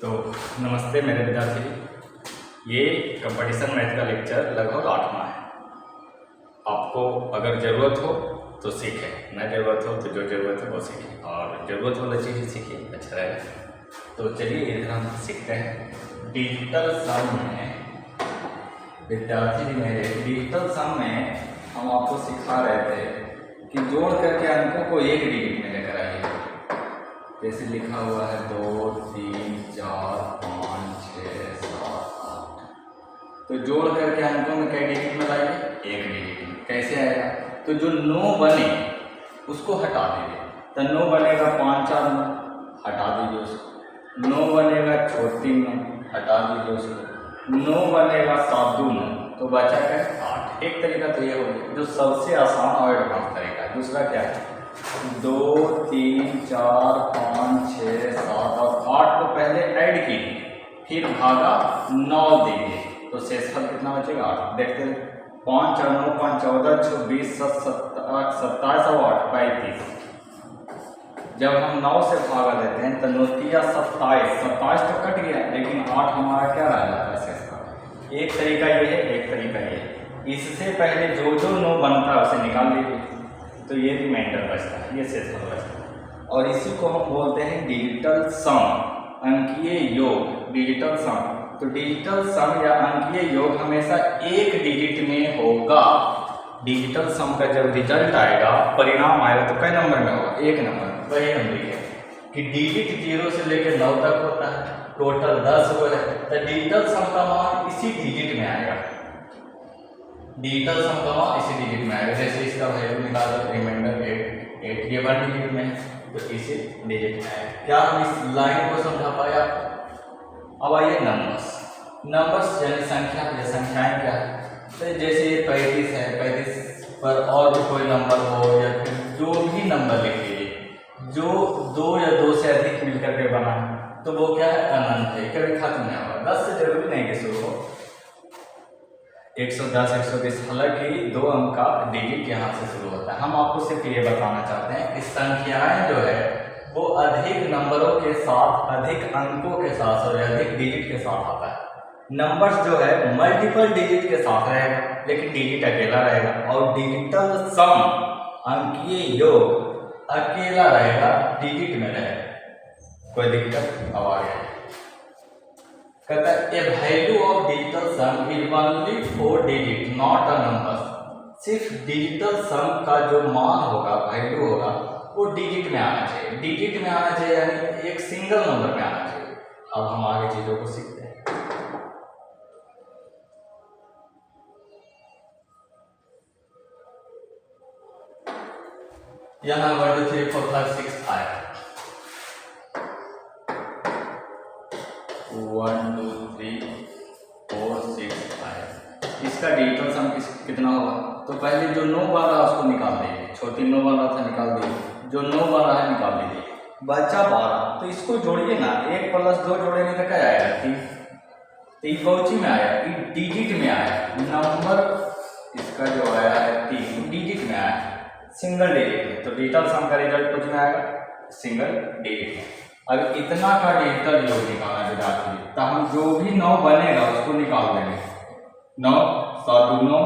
तो नमस्ते मेरे विद्यार्थी। ये कंपटीशन मैथ का लेक्चर लगभग 8वां है। आपको अगर ज़रूरत हो तो सीखें, न ज़रूरत हो तो जो ज़रूरत है वो सीखें, और ज़रूरत वाला चीज़ ही सीखिए, अच्छा रहेगा। तो चलिए इधर हम सीखते हैं डिजिटल सम में। विद्यार्थी जी मेरे, डिजिटल सम में हम आपको सिखा रहे थे कि जोड़ करके अंकों को एक डिजिट में लेकर आइए। जैसे लिखा हुआ है 2, 3, 4, 5, 6, 7, 8। तो जोड़ करके अंकों में कई डिजिट में लाइए? एक डिजिट में। कैसे आएगा? तो जो 9 बने उसको हटा दीजिए। तो 9 बनेगा 5 4 9, हटा दीजिए उसको। 9 बनेगा 6 3 9, हटा दीजिए उसको। 9 बनेगा 7 2 9, तो बचा क्या? 8। एक तरीका तो ये हो गया जो सबसे आसान और एडवांस तरीका है। दूसरा क्या है? 2 3 4 5 6 7 और 8 को पहले ऐड कीजिए, फिर भागा 9 दीजिए, तो शेषफल कितना बचेगा? 8। देखते हैं 5 और 9 5 14 26 27 और 8 35। जब हम 9 से भागा देते हैं तो 9 तिया 27, 27 तो कट गया, लेकिन 8 हमारा क्या रह जाता है शेषफल। एक तरीका ये है, एक तरीका ये है। इससे पहले जो 9 बनता है उसे निकाल लीजिए, तो ये रिमाइंडर बचता है, ये शेषफल बचता है। और इसी को हम बोलते हैं डिजिटल सम, अंकीय योग। डिजिटल सम, तो डिजिटल सम या अंकीय योग हमेशा एक डिजिट में होगा। डिजिटल सम का जब रिजल्ट आएगा, परिणाम आएगा, तो कई नंबर में होगा? एक नंबर में। वही हम लिखे कि डिजिट 0 से लेकर 9 तक होता है, टोटल 10 हो है, तो डिजिटल सम का मान इसी डिजिट में आएगा। डिजिटल सम का मान इसी डिजिट में आएगा। जैसे इसका वैल्यू निकाल दो, रिमाइंडर 8 ये 1 डिजिट में है, तो इसी डिजिट में आएगा। क्या हम इस लाइन को समझा पाए आपको? अब आइए नंबर्स यानी संख्या या संख्याएं क्या है? तो जैसे ये 35 है, 35 पर और भी कोई नंबर हो या फिर जो भी नंबर लिख लीजिए, जो 2 या 2 से अधिक मिलकर के बना है, तो वो क्या है? अनंत है, कभी खत्म नहीं होगा। 10 से जरूरी नहीं कि शुरू हो। 110 120, हालांकि 2 अंक का डिजिट यहाँ से शुरू होता है। हम आपको सिर्फ ये बताना चाहते हैं कि संख्याएं जो है वो अधिक नंबरों के साथ, अधिक अंकों के साथ और अधिक डिजिट के साथ आता है। नंबर्स जो है मल्टीपल डिजिट के साथ रहेगा, लेकिन डिजिट अकेला रहेगा। और डिजिटल सम, अंकीय योग, अकेला रहेगा, डिजिट में रहेगा। कोई दिक्कत? अब आ गया। कहता है a value of digital sum is only 4 digit not a number. सिर्फ डिजिटल सम का जो मान होगा, वैल्यू होगा, वो डिजिट में आना चाहिए। डिजिट में आना चाहिए यानी एक सिंगल नंबर में आना चाहिए। अब हम आगे चीजों को सीखते हैं। यहाँ 1 2 3 4 5 6 आया। 1 2 3 4 6 आया। इसका डिजिटल सम कितना होगा? तो पहले जो 9 बन रहा है उसको निकाल दीजिए। छोटी 9 बन रहा था, निकाल दीजिए। जो 9 बन रहा है निकाल दीजिए। बचा 12, तो इसको जोड़िए ना। 1 + 2 जोड़ेंगे तो क्या आएगा? 3। तो ये कौची में आया? ये डिजिट में आया। नंबर इसका जो आया है 3 डिजिट में आया, सिंगल डिजिट में। तो डिजिटल सम का रिजल्ट कुछ में आएगा? सिंगल डिजिट में। अब इतना का डिजिटल योग निकालना है विद्यार्थी, तो हम जो भी 9 बनेगा उसको निकाल देंगे। 9 7 2 9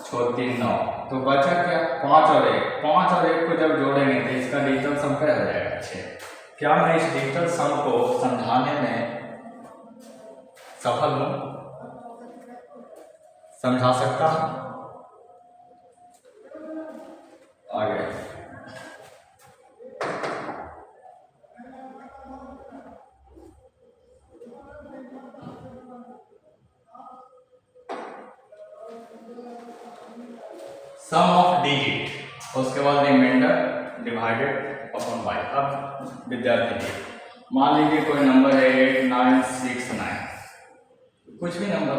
6 3 9, तो बचा क्या? 5 और 1। 5 और 1 को जब जोड़ेंगे तो इसका डिजिटल सम क्या हो जाएगा? 6। क्या मैं इस डिजिटल सम को समझाने में सफल हूं? समझा सकता हूं? आगे सम ऑफ डिजिट, उसके बाद रिमाइंडर डिवाइडेड अपॉन बाई। अब विद्यार्थी जी मान लीजिए कोई नंबर है 8 9 6 9, कुछ भी नंबर।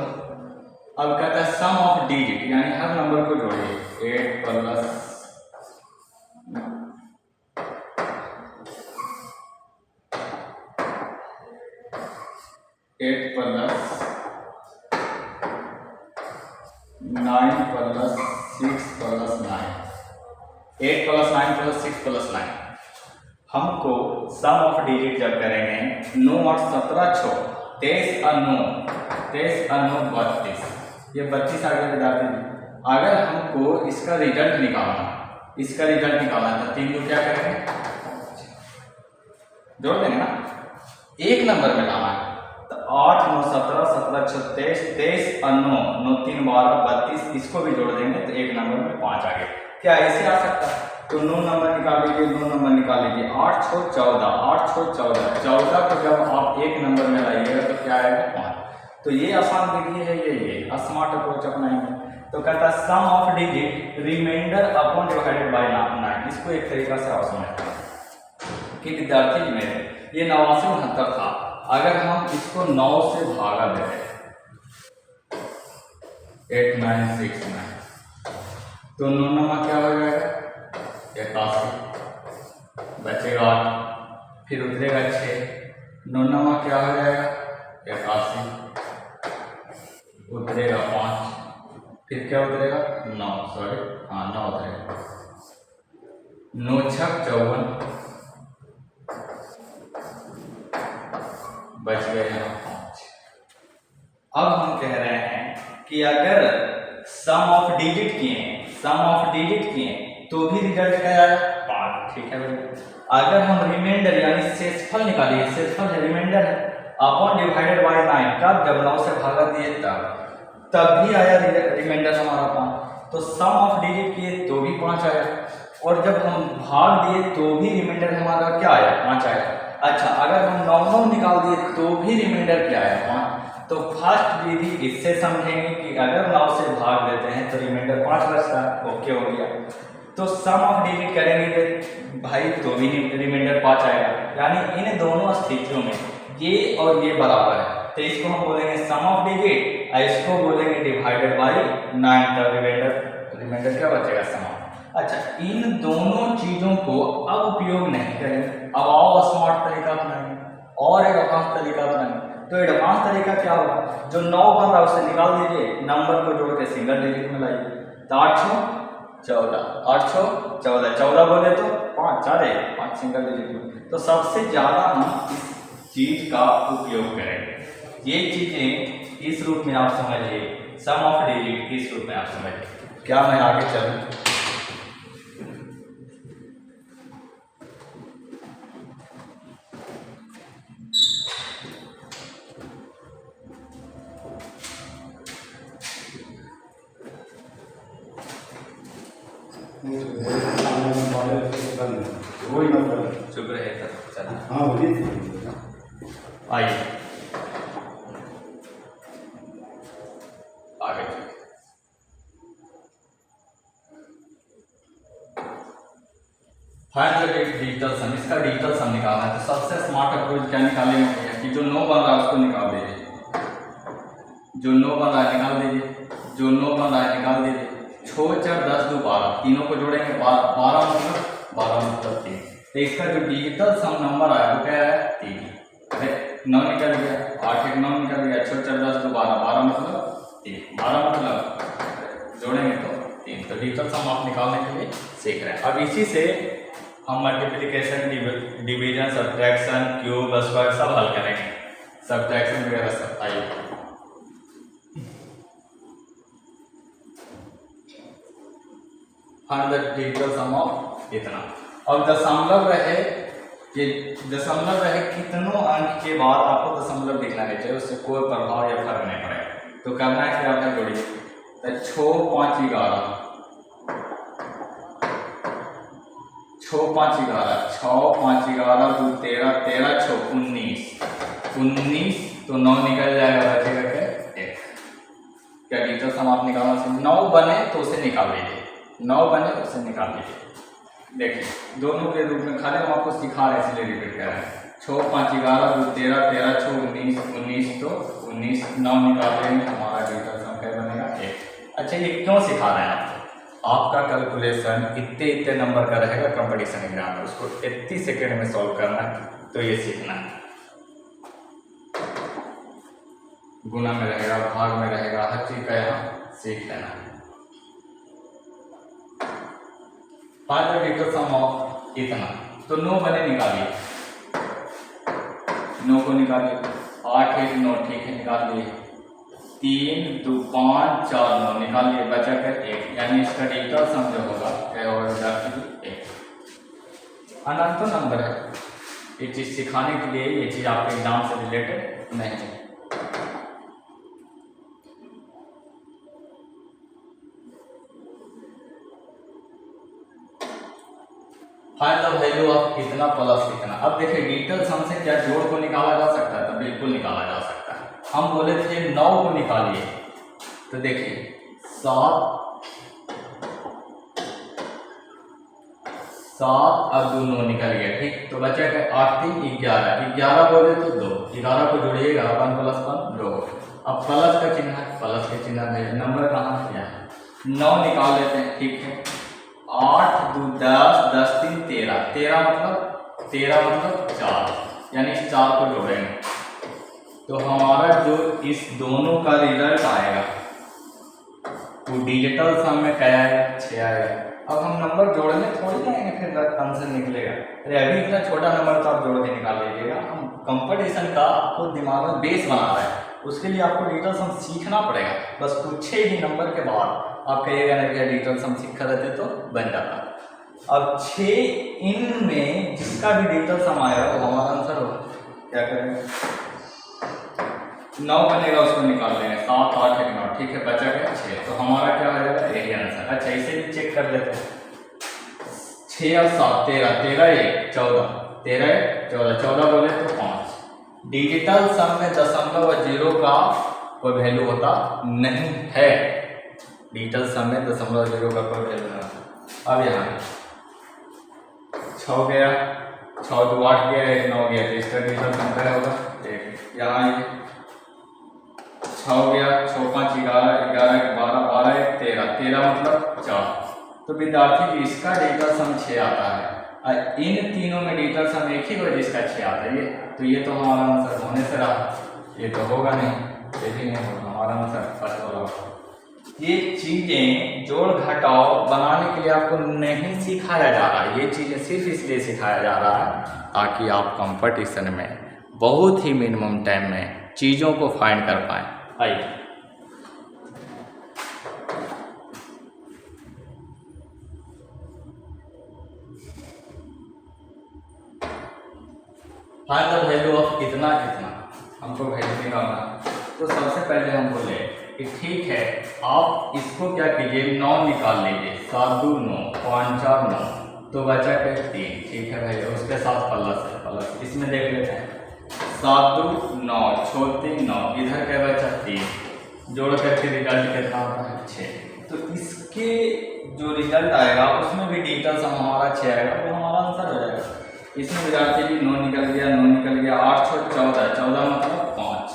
अब कहता है सम ऑफ डिजिट यानी हर नंबर को जोड़िए। 8 + 9 + 6 + 9, 8 + 9 + 6 + 9, हमको सम ऑफ डिजिट जब करेंगे 9 और 17 छो 23 और 9 32, ये 32 आ गया विद्यार्थी जी। अगर हमको इसका रिजल्ट निकालना था 3 को क्या करेंगे, जोड़ देंगे ना, एक नंबर में लाना है। तो 8 9 17 17 36 23 और 9 9 3 12 32, इसको भी जोड़ देंगे तो एक नंबर में 5 आ गए। क्या ऐसे आ सकता है? तो 9 नंबर निकाल लीजिए, 9 नंबर निकाल लीजिए, 8 6 14, 8 6 14, 14 को जब आप एक नंबर में लाइएगा तो क्या आएगा 5। तो ये आसान विधि है, ये स्मार्ट अप्रोच अपनाएंगे। तो कहता है sum of digit remainder upon divided by 9। इसको एक तरीका से आप समझते हैं कि विद्यार्थी जी मेरे ये 89 69 था, अगर हम इसको 9 से भागा देते 8969 तो 9 नमा क्या हो जाएगा 81, बचेगा 8, फिर उतरेगा 6, 9 नमा क्या हो जाएगा 81, उतरेगा 5, फिर क्या उतरेगा 9 उतरेगा 9 6 54, बच गए यहाँ 5। अब हम कह रहे हैं कि अगर सम ऑफ डिजिट किए तो भी रिजल्ट क्या आएगा 5, ठीक है भाई। अगर हम रिमाइंडर यानी शेषफल निकालिए, शेषफल रिमाइंडर है अपॉन डिवाइडेड बाय 9, कब जब 9 से भागा दिए तब भी आया रिमाइंडर हमारा 5। तो सम ऑफ डिजिट किए तो भी 5 आया, और जब हम भाग दिए तो भी रिमाइंडर हमारा क्या आया 5 आया। अच्छा, अगर हम 9 निकाल दिए तो भी रिमाइंडर क्या आया 5। तो फर्स्ट विधि इससे समझेंगे कि अगर 9 से भाग देते हैं तो रिमाइंडर 5 बचता है, ओके हो गया। तो सम ऑफ डिजिट करेंगे तो भाई तो भी रिमाइंडर 5 आएगा, यानी इन दोनों स्थितियों में ये और ये बराबर है, तो इसको हम बोलेंगे सम ऑफ डिजिट और इसको बोलेंगे डिवाइडेड बाय 9, तब रिमाइंडर क्या बचेगा सम ऑफ। अच्छा, इन दोनों चीजों को अब उपयोग नहीं करेंगे, अब आओ स्मार्ट तरीका अपनाएंगे और एडवांस तरीका अपनाएंगे। तो एडवांस तरीका क्या होगा, जो 9 बन रहा है उसे निकाल दीजिए, नंबर को जोड़ के सिंगल डिजिट में लाइए। तो 8 6 14, 8 6 14, 14 बोले तो 5 सिंगल डिजिट में। तो सबसे ज्यादा हम इस चीज का उपयोग करेंगे। ये चीजें इस रूप में आप समझिए, सम ऑफ डिजिट इस रूप में आप समझिए। क्या मैं आगे चलूं? चुप रहे सर, हाँ बोलिए। आइए आगे फाइंड द डिजिटल सम। इसका डिजिटल सम निकालना है, तो सबसे स्मार्ट अप्रोच क्या निकालेंगे कि जो 9 बन रहा है उसको निकाल दीजिए, जो 9 बन रहा है निकाल दीजिए, जो 9 बन रहा है निकाल दीजिए। 6 4 10 2 12, तीनों को जोड़ेंगे 12 मतलब 3। तो इसका जो डिजिटल सम नंबर आया वो क्या है 3। 9 निकल गया, 8 1 9 निकल गया, 6 4 10 2 12 मतलब 3, 12 मतलब जोड़ेंगे तो 3। तो डिजिटल सम आप निकालने के लिए सीख रहे हैं। अब इसी से हम multiplication, division, subtraction, cube, square सब हल करेंगे, सब्ट्रैक्शन वगैरह सब। आइए find the digital sum of इतना। अब दशमलव रहे कितनों अंक के बाद आपको दशमलव दिखना नहीं चाहिए, उससे कोई प्रभाव या फर्क नहीं पड़ेगा। तो करना है क्या है जोड़िए, तो 6 5 11, 6 5 11, 6 5 11 2 13, 13 6 19, तो 9 निकल जाएगा, बचेगा क्या 1। क्या डिजिटल सम आप निकालना चाहिए, 9 बने तो उसे निकाल लीजिए, 9 बने तो उसे निकाल लीजिए। देखिए दोनों के रूप में, खाली हम आपको सिखा रहे हैं इसलिए रिपीट कर रहे हैं। 6 5 11 2 13, 13 6 19, तो 19 9 निकाल लेंगे, हमारा डिजिटल सम क्या बनेगा 1। अच्छा, ये क्यों सिखा रहे हैं आपका कैलकुलेशन इतने नंबर का रहेगा कंपटीशन एग्जाम में, उसको 30 सेकेंड में सॉल्व करना है, तो ये सीखना है। गुना में रहेगा, भाग में रहेगा, हर चीज का यहाँ सीख लेना है। Find the digital sum of इतना, तो 9 बने, निकालिए 9 को निकालिए। 8 1 9, ठीक है निकाल लिए। 3 2 5 4 9 निकालिए, बचा कर 1, यानी इसका डिजिटल सम जो होगा क्या होगा विद्यार्थी 1। अनंत नंबर है, ये चीज सिखाने के लिए, ये चीज आपके एग्जाम से रिलेटेड नहीं है। फाइंड द वैल्यू ऑफ इतना प्लस इतना। अब देखिए डिजिटल सम से क्या जोड़ को निकाला जा सकता है? तो बिल्कुल निकाला जा सकता है। हम बोले थे 9 को निकालिए, तो देखिए 7 अब 2 9 निकल गया, ठीक। तो बचा क्या 8 3 11, 11 बोले तो 2, 11 को जोड़िएगा 1 + 1 2। अब प्लस का चिन्ह है, प्लस के चिन्ह है, नंबर कहाँ है? 9 निकाल लेते हैं, ठीक है। 8 2 10, 10 3 13, 13 मतलब 4, यानी इस 4 को जोड़ेंगे तो हमारा जो इस दोनों का रिजल्ट आएगा वो डिजिटल सम में क्या आएगा? 6 आएगा। अब हम नंबर जोड़ने थोड़ी जाएंगे फिर आंसर निकलेगा। अरे अभी इतना छोटा नंबर तो आप जोड़ के निकाल लीजिएगा। हम कंपटीशन का आपको दिमाग में बेस बना रहे हैं, उसके लिए आपको डिजिटल सम सीखना पड़ेगा। बस कुछ ही नंबर के बाद आप कहिएगा ना भैया डिजिटल सम सीखा रहते तो बन जाता। अब 6 इनमें जिसका भी डिजिटल सम आएगा वो हमारा आंसर होगा। क्या करेंगे? 9 बनेगा, उसको निकाल लेंगे। 7 8 1 9, ठीक है, बचा गया 6, तो हमारा क्या हो जाएगा? यही आंसर। अच्छा इसे भी चेक कर लेते हैं। 6 और 7 13, 13 1 14, 13 1 14, 14 बोले तो 5। डिजिटल सम में दशमलव और जीरो का कोई वैल्यू होता नहीं है। डिजिटल सम में दशमलव और जीरो का कोई वैल्यू नहीं होता। अब यहाँ 6 गया, 6 2 8 गया, 1 9 गया, तो इसका डिजिटल सम क्या होगा? 1। यहाँ आइए 6 गया, 6 5 11, 11 12, 12 1 13, 13 मतलब 4। तो विद्यार्थी जी इसका डिजिटल सम 6 आता है। और इन तीनों में डिजिटल सम एक ही वजह जिसका 6 आता है, तो ये तो हमारा आंसर होने से रहा। ये तो होगा नहीं, ये भी नहीं होगा, हमारा आंसर फर्स्ट वाला होगा। ये चीजें जोड़ घटाव बनाने के लिए आपको नहीं सिखाया जा रहा है। ये चीजें सिर्फ इसलिए सिखाया जा रहा है ताकि आप कंपटीशन में बहुत ही मिनिमम टाइम में चीज़ों को फाइंड कर पाएँ। आइए फाइंड द वैल्यू ऑफ इतना इतना, हमको वैल्यू निकालना है। तो सबसे पहले हम बोले कि ठीक है आप इसको क्या कीजिए 9 निकाल लीजिए। 7 2 9, 5 4 9, तो बचा के 3, ठीक है भैया। उसके साथ प्लस है, प्लस इसमें देख लेते हैं। 7 2 9 छोड़ 3 9, इधर क्या बचा 3, जोड़ करके रिजल्ट कितना होता है 6। तो इसके जो रिजल्ट आएगा उसमें भी डिजिटल सम हमारा 6 आएगा, वो हमारा आंसर हो जाएगा। इसमें विद्यार्थी जी 9 निकल गया, 9 निकल गया, 8 6 14, 14 मतलब 5,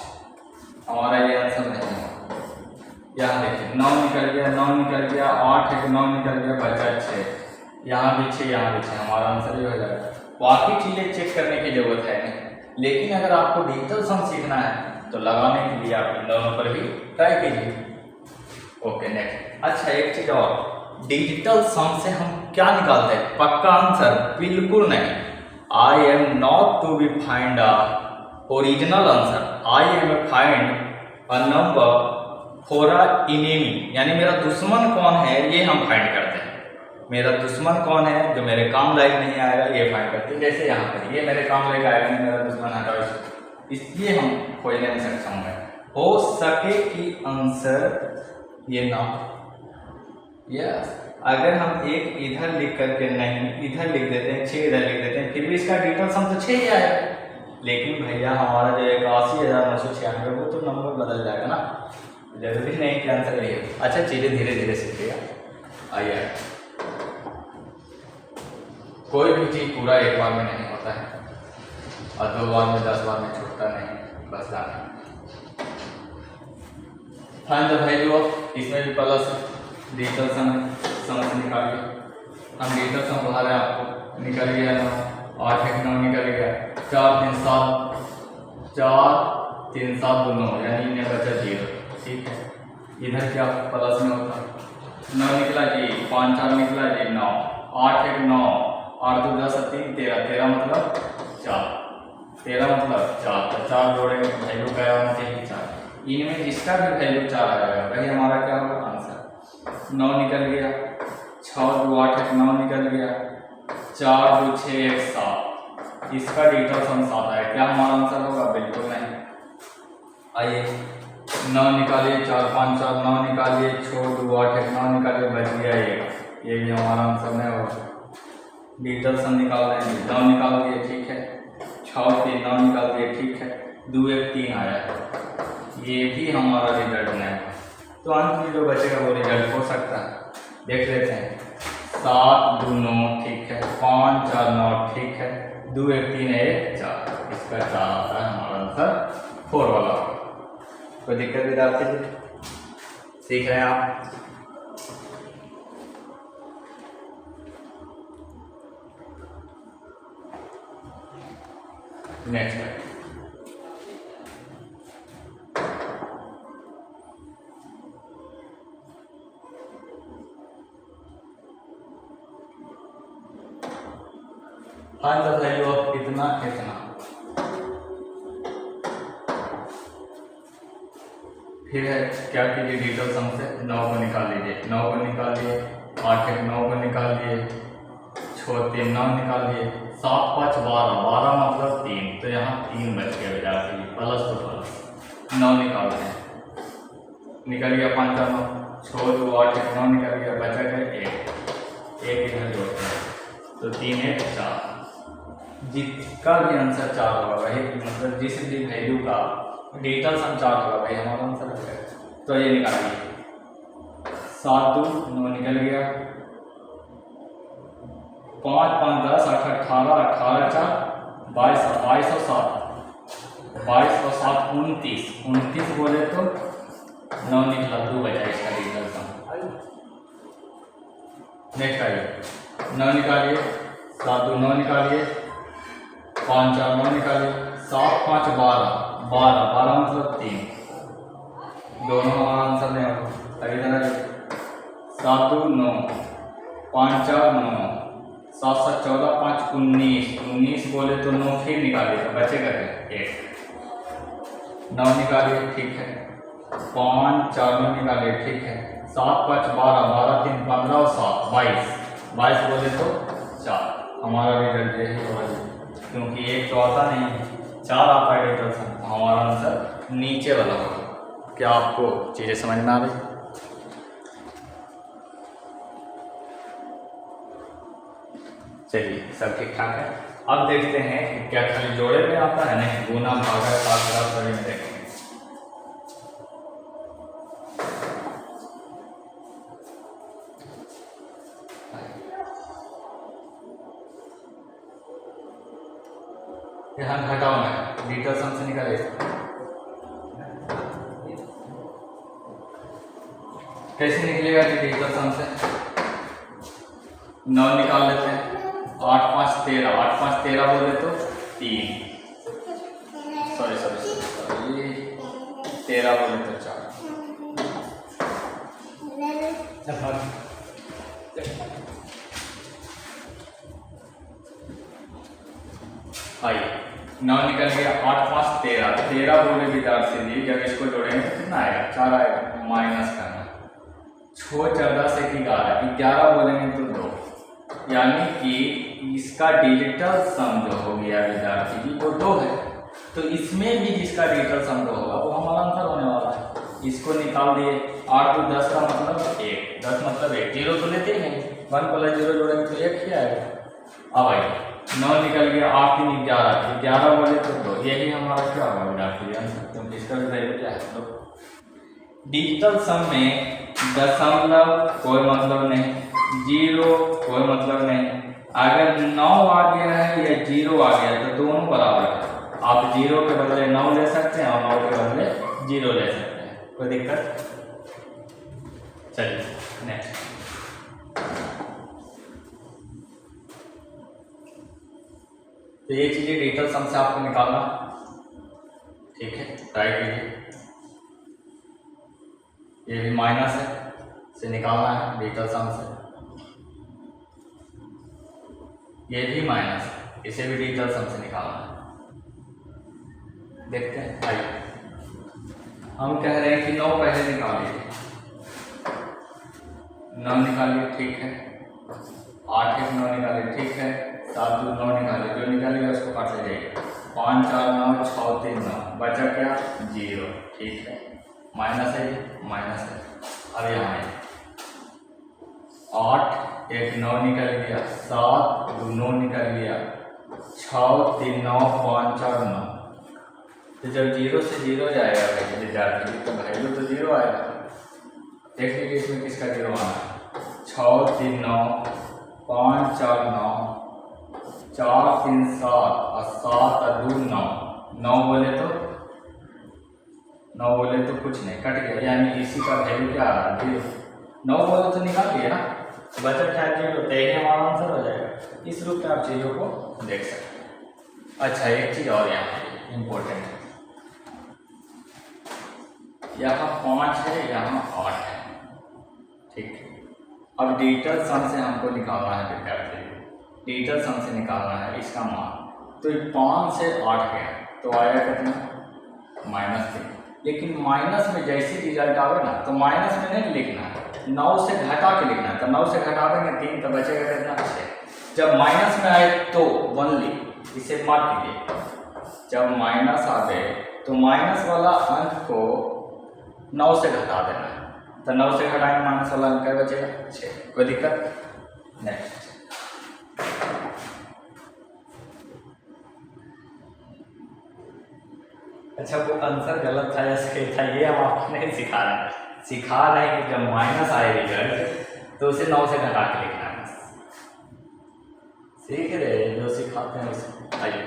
हमारा ये आंसर नहीं है। यहाँ देखिए 9 निकल गया, 9 निकल गया, 8 1 9 निकल गया, बचा 6, यहाँ भी 6, यहाँ भी 6, हमारा आंसर ये हो जाएगा। बाकी चीज़ें चेक करने की जरूरत है नहीं, लेकिन अगर आपको डिजिटल सम सीखना है तो लगाने के लिए आप इन दोनों पर भी ट्राई कीजिए। Okay next. अच्छा एक चीज़ और, डिजिटल सम से हम क्या निकालते हैं? पक्का आंसर बिल्कुल नहीं। I am not to be find a original answer, I am find a number for a enemy, यानी मेरा दुश्मन कौन है ये हम फाइंड करते हैं। मेरा दुश्मन कौन है जो मेरे काम लायक नहीं आएगा ये फाइंड करते हैं। जैसे यहाँ पर ये मेरे काम लायक आएगा नहीं, मेरा दुश्मन हटाओ, इसलिए हम खोजने में सक्षम है। हो सके कि आंसर ये ना, यस अगर हम एक इधर लिख करके नहीं इधर लिख देते हैं, 6 इधर लिख देते हैं, फिर भी इसका डिजिटल सम तो 6 ही आएगा। लेकिन भैया हमारा जो 81,996 वो तो नंबर बदल जाएगा ना, जरूरी नहीं कि आंसर यही है। अच्छा चीज़ें धीरे धीरे सीखिएगा। आइए कोई भी चीज़ पूरा एक बार में नहीं होता है और 2 बार में 10 बार में छूटता नहीं, बस जाना। फाइंड द वैल्यू ऑफ, इसमें भी प्लस डिजिटल सम से निकालिए। हम डिजिटल सम बता रहे हैं आपको, निकल गया 9, 8 1 9 निकल गया, 4 3 7, 4 3 7 2 9, यानी इन्हें बचा 0, ठीक है। इधर क्या प्लस में होता 9 निकला जी, 5 4 निकला जी 9, 8 1 9, 8 2 10 3 13, 13 मतलब 4, 13 मतलब 4, तो 4 जोड़ेंगे तो वैल्यू क्या होना चाहिए 4। इनमें जिसका भी वैल्यू 4 आएगा वही हमारा क्या होगा आंसर। 9 निकल गया, 6 2 8 1 9 निकल गया, 4 2 6 1 7, इसका डिजिटल सम 7 आया, क्या हमारा आंसर होगा? बिल्कुल नहीं। आइए 9 निकालिए, 4 5 4 9 निकालिए, 6 2 8 1 9 निकालिए, बच गया ये भी हमारा आंसर नहीं होगा। डिजिटल सम निकाल देंगे, 9 निकाल दिए ठीक है, 6 3 9 निकाल दिए ठीक है, 2 1 3 आया, ये भी हमारा रिजल्ट नहीं है। तो अंत में जो बचेगा वो रिजल्ट हो सकता है, देख लेते हैं। 7 2 9 ठीक है, 5 4 9 ठीक है, 2 1 3 1 4, इसका 4 आता है हमारा आंसर 4 वाला। कोई दिक्कत विद्यार्थी जी? सीख रहे हैं आप? नेक्स्ट है फाइंड द वैल्यू ऑफ इतना इतना। फिर है क्या कीजिए, डिजिटल सम से 9 को निकाल लीजिए, 9 को निकाल लिए, 8 1 9 को निकाल लिए, 6 3 9 निकाल लिए, 7 5 12, 12 मतलब 3, तो यहाँ 3 बच गया विद्यार्थी, प्लस तो प्लस 9 निकालते हैं, निकल गया 5 4 9, 6 2 8 1 9 निकल गया, बचा गया 1 इधर जोड़ते हैं, तो 3 1 4, जिसका भी आंसर 4 होगा वही, मतलब जिस भी वैल्यू का डिजिटल सम 4 होगा भाई हमारा आंसर है। तो ये निकालिए, 7 2 9 निकल गया, 5 5 10 8 18 18 4 22 22 और 7 22 और 7 29 29 बोले तो 9 निकला, 2 बचा इसका डिजिटल सम। नेक्स्ट आइए, 9 निकालिए, 7 2 9 निकालिए, 5 4 9 निकालिए, 7 5 12 12 12 मतलब 3, दोनों हमारा आंसर नहीं होगा। अभी इधर 7 2 9 5 4 9 7 7 14 5 19 19 बोले तो 9 फिर निकालिए तो बचेगा क्या 1, 9 निकालिए ठीक है, 5 4 9 निकालिए ठीक है, 7 5 12 12 3 15 और 7 22 22 बोले तो 4, हमारा रिजल्ट यही होगा, क्योंकि 1 तो आता नहीं 4 आता है डिजिटल सम, हमारा आंसर नीचे वाला होगा। क्या आपको चीज़ें समझ में आ रही? चलिए सब ठीक ठाक है। अब देखते हैं कि क्या खाली जोड़े में आता है, नहीं गुना भागा काटरा सभी में देखेंगे। यहाँ घटाओ में डिजिटल सम से निकाले, कैसे निकलेगा डिजिटल सम से? 9 निकाल लेते हैं, 8 5 13 8 5 13 बोले तो 3, सॉरी सॉरी सॉरी ये 13 बोले तो 4, आइए 9 निकल गया, 8 5 13 13 बोले विद्यार्थी जी, जब इसको जोड़ेंगे तो कितना आएगा 4 आएगा, माइनस करना, 6 14 से 11 11 बोलेंगे तो 2, यानी कि इसका डिजिटल सम जो हो गया विद्यार्थी जी वो 2 है, तो इसमें भी जिसका डिजिटल सम 2 होगा वो हमारा आंसर होने वाला है। इसको निकाल दिए, 8 2 10 का मतलब 1, 10 मतलब 1, 0 तो लेते ही नहीं, 1 प्लस 0 जोड़ेंगे तो 1 ही आएगा। अब आइए 9 निकल गया, 8 3 11 11 बोले तो 2, यही हमारा क्या होगा विद्यार्थी आंसर, क्योंकि इसका भी वैल्यू क्या है 2। डिजिटल सम में दशमलव कोई मतलब नहीं, 0 कोई मतलब नहीं, अगर 9 आ गया है या 0 आ गया तो दोनों बराबर है, आप 0 के बदले 9 ले सकते हैं और 9 के बदले 0 ले सकते हैं, कोई दिक्कत? चलिए नेक्स्ट, तो ये चीजें डिजिटल सम से आपको निकालना, ठीक है, ट्राई कीजिए। ये भी माइनस है से निकालना है डिजिटल सम से, ये भी माइनस, इसे भी डिजिटल सम से निकालना है। देखते हैं, आइए हम कह रहे हैं कि 9 पहले निकालिए, 9 निकालिए, ठीक है। 8 1 9 निकालिए, ठीक है। 7 2 9 निकालिए, जो निकालिएगा उसको काट ले जाइए। 5 4 9 6 3 9, बचा क्या? 0, ठीक है। माइनस है, माइनस है। अब यहाँ है 8 1 9 निकल गया, 7 2 9 निकल गया, 6 3 9 5 4 9। तो जब 0 से 0 जाएगा विद्यार्थी तो वैल्यू तो 0 आएगा। देख लीजिए इसमें किसका 0 आना है। 6 3 9 5 4 9 4 3 7 और 7 और 2 9, 9 बोले तो कुछ नहीं, कट गया, यानी इसी का वैल्यू क्या आ रहा है? 0। 9 बोले तो निकाल लिया ना, बचा क्या? 0। तो यही हमारा आंसर हो जाएगा। इस रूप में आप चीज़ों को देख सकते हैं। अच्छा, एक चीज़ और यहाँ इम्पोर्टेंट है, यहाँ 5 है, यहाँ 8 है, ठीक है। अब डिजिटल सम से हमको निकालना है विद्यार्थी, डिजिटल सम से निकालना है इसका मान। तो 5 से 8 गया तो आएगा कितना? -3। लेकिन माइनस में जैसे रिजल्ट आवे ना तो माइनस में नहीं लिखना है, 9 से घटा के लिखना है। तो 9 से घटा देंगे 3 तो बचेगा कितना? 6। जब माइनस में आए तो ओनली इसे मार दीजिए, जब माइनस आवे तो माइनस वाला अंक को 9 से घटा देना है। तो 9 से घटाएंगे माइनस वाला अंक क्या बचेगा? 6। कोई दिक्कत? नेक्स्ट। अच्छा, वो आंसर गलत था या सही था ये हम आपको नहीं सिखा रहे हैं। सिखा रहे हैं कि जब माइनस आए रिजल्ट तो उसे 9 से घटा के लिखना है। सीख रहे जो सिखाते हैं उसे। आइए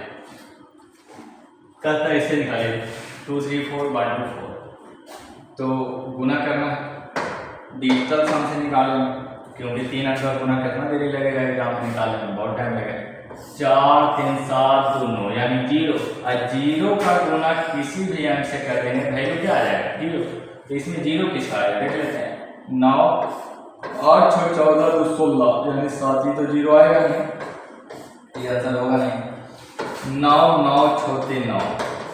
कहता है इसे निकालिए 2 3 4 बाय 2 4। तो गुना करना है, डिजिटल सम से निकालेंगे क्योंकि 3 अंक का गुना कितना देरी लगेगा एग्जाम निकालने में? बहुत टाइम लगेगा। 4 3 7 2 9 यानी 0। और 0 का गुना किसी भी अंक से कर देंगे वैल्यू क्या आ जाएगा? 0। तो इसमें 0 किसका आएगा देख लेते हैं। 9 8 6 14 2 16 यानी 7 ही तो 0 आएगा नहीं, ये आंसर होगा नहीं। 9 9 6 3 9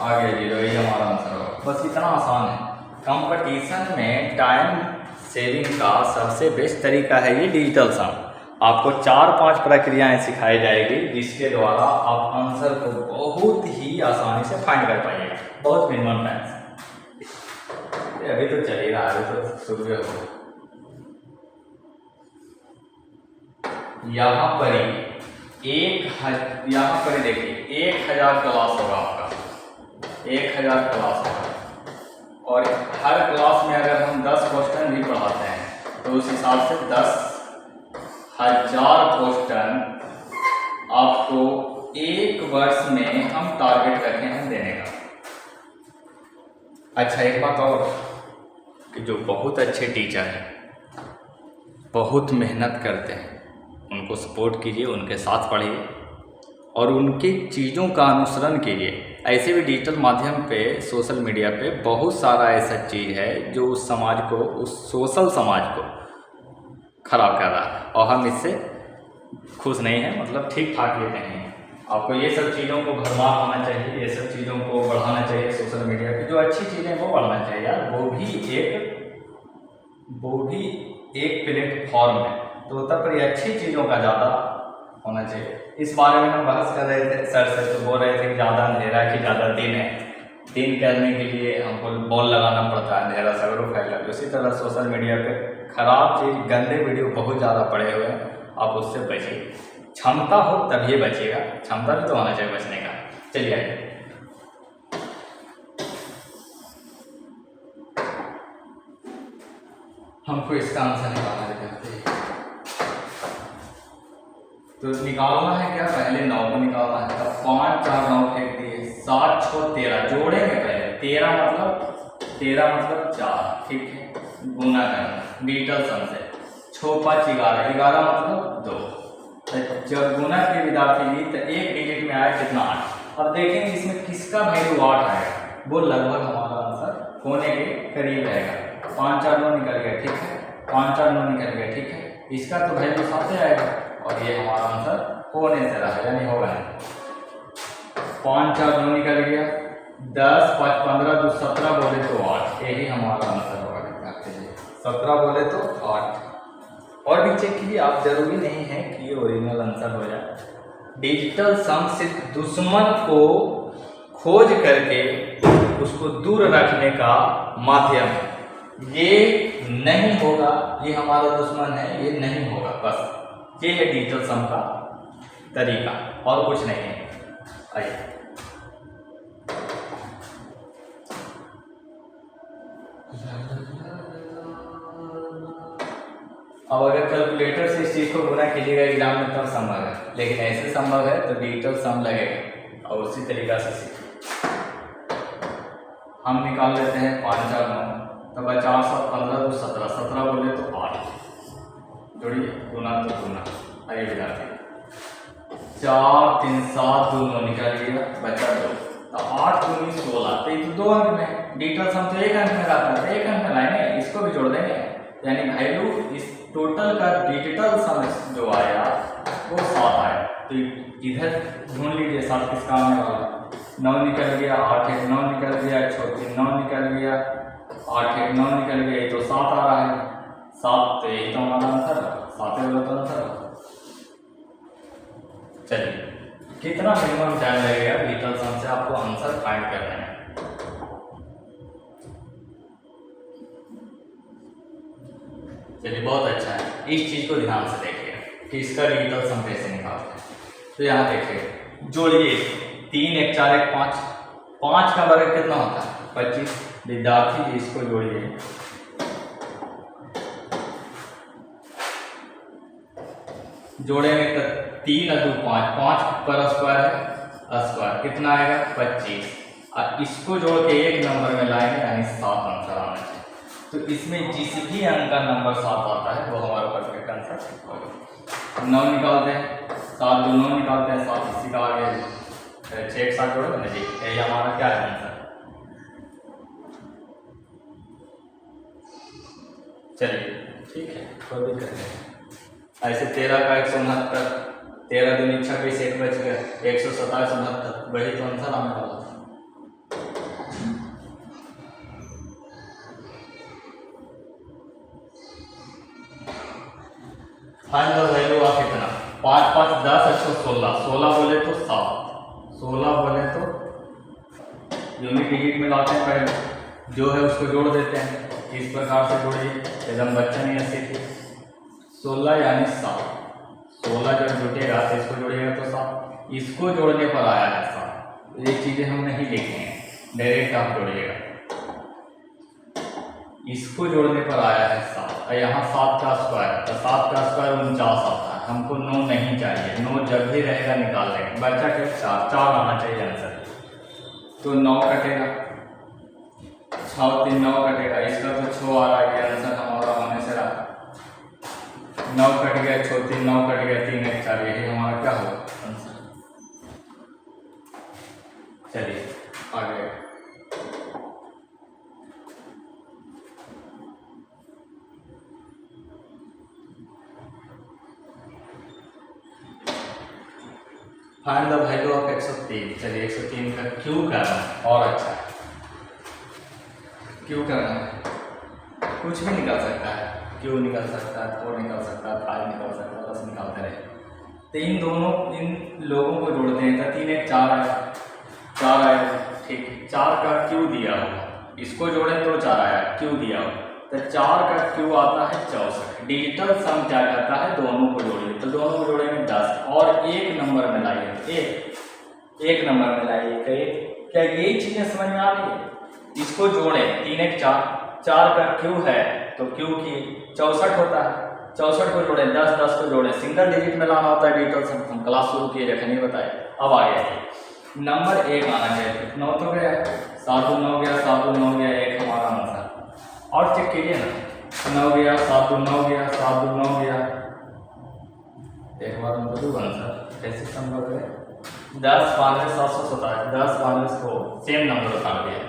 आ गया 0, यही हमारा आंसर होगा। बस इतना आसान है। कंपटीशन में टाइम सेविंग का सबसे बेस्ट तरीका है ये डिजिटल सम। आपको 4-5 प्रक्रियाएं सिखाई जाएगी जिसके द्वारा आप आंसर को बहुत ही आसानी से फाइंड कर पाइएगा, बहुत मिनिमम टाइम से। अभी तो चल ही रहा है, अभी तो शुरू हो। यहाँ पर देखिए 1000 क्लास होगा आपका, 1000 क्लास होगा। और हर क्लास में अगर हम 10 क्वेश्चन भी पढ़ाते हैं तो उस हिसाब से 10,000 क्वेश्चन आपको एक वर्ष में हम टारगेट रखे हैं देने का। अच्छा, एक बात और कि जो बहुत अच्छे टीचर हैं, बहुत मेहनत करते हैं, उनको सपोर्ट कीजिए, उनके साथ पढ़िए और उनकी चीज़ों का अनुसरण कीजिए। ऐसे भी डिजिटल माध्यम पे, सोशल मीडिया पे बहुत सारा ऐसा चीज़ है जो उस समाज को, उस सोशल समाज को खराब कर रहा है और हम इससे खुश नहीं हैं, मतलब ठीक ठाक लेते हैं। आपको ये सब चीज़ों को भरमार होना चाहिए, ये सब चीज़ों को बढ़ाना चाहिए। सोशल मीडिया पे जो अच्छी चीज़ें वो बढ़ना चाहिए यार, वो भी एक प्लेटफॉर्म है, तो तब पर ये अच्छी चीज़ों का ज़्यादा होना चाहिए। इस बारे में हम बहस कर रहे थे सर से, तो बोल रहे थे कि ज़्यादा अंधेरा है कि ज़्यादा दिन है। दिन करने के लिए हमको बॉल लगाना पड़ता है, अंधेरा सगरों फैला। उसी तरह सोशल मीडिया पे खराब चीज़, गंदे वीडियो बहुत ज़्यादा पड़े हुए हैं, आप उससे बचिए। क्षमता हो तभी बचिएगा, क्षमता भी तो होना चाहिए बचने का। चलिए आइए, हमको इसका आंसर निकालना है। तो निकालना है क्या? पहले 9 को निकालना है। तो 5 4 9 फेंक दिए, 7 6 13 जोड़ेंगे पहले। 13 मतलब 4, ठीक है। गुना करना डिजिटल सम से, 6 5 11 11 मतलब 2। जब गुना के विद्यार्थी जी तो एक डिजिट में आया कितना? 8। अब देखेंगे इसमें किसका वैल्यू 8 आएगा, वो लगभग हमारा आंसर होने के करीब रहेगा। 5 4 9 निकल गया, ठीक है। 5 4 9 निकल गया, ठीक है। इसका तो वैल्यू 7 आएगा और ये हमारा आंसर होने से रहा यानी होगा नहीं। 5 4 9 निकल गया, 10 5 15 2 17 बोले तो 8, यही हमारा आंसर होगा। 17 बोले तो 8। और भी चेक कीजिए आप, जरूरी नहीं है कि ये ओरिजिनल आंसर हो जाए। डिजिटल सम सिर्फ दुश्मन को खोज करके उसको दूर रखने का माध्यम है। ये नहीं होगा, ये हमारा दुश्मन है, ये नहीं होगा, बस ये है डिजिटल सम का तरीका और कुछ नहीं है। आइए अब अगर कैलकुलेटर से इस चीज को गुना कीजिएगा एग्जाम में तब संभव है, लेकिन ऐसे संभव है तो डिजिटल सम लगेगा और उसी तरीका से सीखिए। हम निकाल लेते हैं 5 4 9, तो 4 7 15 2 17, 17 बोले तो 8, जोड़िए गुना तो गुना। आइए विद्यार्थी 4 3 7 2 9 निकाल लिया, बचा 2, तो 8 दूनी 16, तो ये तो 2 अंक में। डिजिटल सम तो 1 अंक में आता है, 1 अंक में लाएंगे, इसको भी जोड़ देंगे, यानी वैल्यू इस टोटल का डिजिटल सम जो आया वो 7 आया। तो इधर ढूंढ लीजिए 7 किस काम में वाला। 9 निकल गया, 8 1 9 निकल गया, 6 3 9 निकल गया, 8 1 9 निकल गया, ये तो 7 आ रहा है। 7 तो यही तो हमारा आंसर है, 7 वाला तो आंसर है। चलिए कितना मिनिमम टाइम लगेगा डिजिटल सम से आपको आंसर फाइंड करना है। चलिए बहुत अच्छा है, इस चीज को ध्यान से देखिए कि इसका डिजिटल सम कैसे निकालते हैं। तो यहाँ देखिए जोड़िए, 3 1 4 1 5, 5 का वर्ग कितना होता है 25। विद्यार्थी जी इसको जोड़िए, जोड़ेंगे तो 3 2 5, 5 पर स्क्वायर है, स्क्वायर कितना आएगा 25, और इसको जोड़ के एक नंबर में लाएंगे यानी 7 आंसर आना चाहिए। तो इसमें जिस भी अंक का नंबर 7 आता है वो हमारा परफेक्ट आंसर होगा। 9 निकालते हैं, 7 2 9 निकालते हैं, 7 इसी का आगे 6 एक साथ जोड़ो ना जी, यही हमारा क्या है आंसर। चलिए ठीक है, कोई दिक्कत नहीं। ऐसे 13 का 169, 13 दूनी 26, 1 बच गया, 127 69, वही तो आंसर आने वाला। फाइनल वैल्यू ऑफ कितना 5 5 10 अच्छा 16, 16 बोले तो 7, 16 बोले तो यूनिट डिजिट में लाते हैं, पहले जो है उसको जोड़ देते हैं, इस प्रकार से जोड़िए एकदम बच्चा नहीं ऐसे थी। 16 यानी 7, 16 जब जुटेगा तो इसको जोड़िएगा तो 7, इसको जोड़ने पर आया है 7। ये चीज़ें हम नहीं लिखेंगे, डायरेक्ट आप जोड़िएगा, इसको जोड़ने पर आया है 7, और यहाँ 7 का स्क्वायर, तो 7 का स्क्वायर 49 आता है। हमको 9 नहीं चाहिए, 9 जब भी रहेगा निकाल लेंगे, बच्चा के 4 आना चाहिए आंसर। तो 9 कटेगा, 6 3 9 कटेगा, इसका तो 6 आ रहा है, ये आंसर हमारा होने से रहा। 9 कट गया, 6 3 9 कट गया, 3 1 4, यही हमारा क्या होगा आंसर। चलिए आगे फाइंड द वैल्यू ऑफ 103। चलिए 103 का क्यू करना है, और अच्छा है क्यू करना है, कुछ भी निकल सकता है, क्यू निकल सकता है, 4 निकल सकता है, 5 निकल सकता है, बस निकालते रहे। तो इन लोगों को जोड़ते हैं, तो 3 1 4 आया, 4 आया, ठीक है। 4 का क्यू दिया होगा, इसको जोड़े तो 4 आया, क्यू दिया होगा, तो 4 का क्यू आता है 64। डिजिटल सम क्या कहता है, दोनों को जोड़िए, तो दोनों को जोड़ेंगे 10 और एक नंबर में लाइए, एक नंबर में लाइए। क्या यही चीजें समझ में आ रही है? इसको जोड़े 3 1 4, 4 का क्यू है तो क्यू की 64 होता है, 64 को जोड़े, 10 10 को जोड़े, सिंगल डिजिट में लाना होता है डिजिटल सम। हम क्लास शुरू किए जैसे नहीं बताए, अब आ गया नंबर 1 आना चाहिए। 9 तो गया, 7 2 9 गया, 7 2 9 गया, 1 हमारा आंसर। और चेक कीजिए ना, 9 गया, 7 2 9 गया, 7 2 9 गया, एक बार हमको 2 आंसर कैसे संभव है। 10 15 727, 10 15 को सेम नंबर उतार दिया,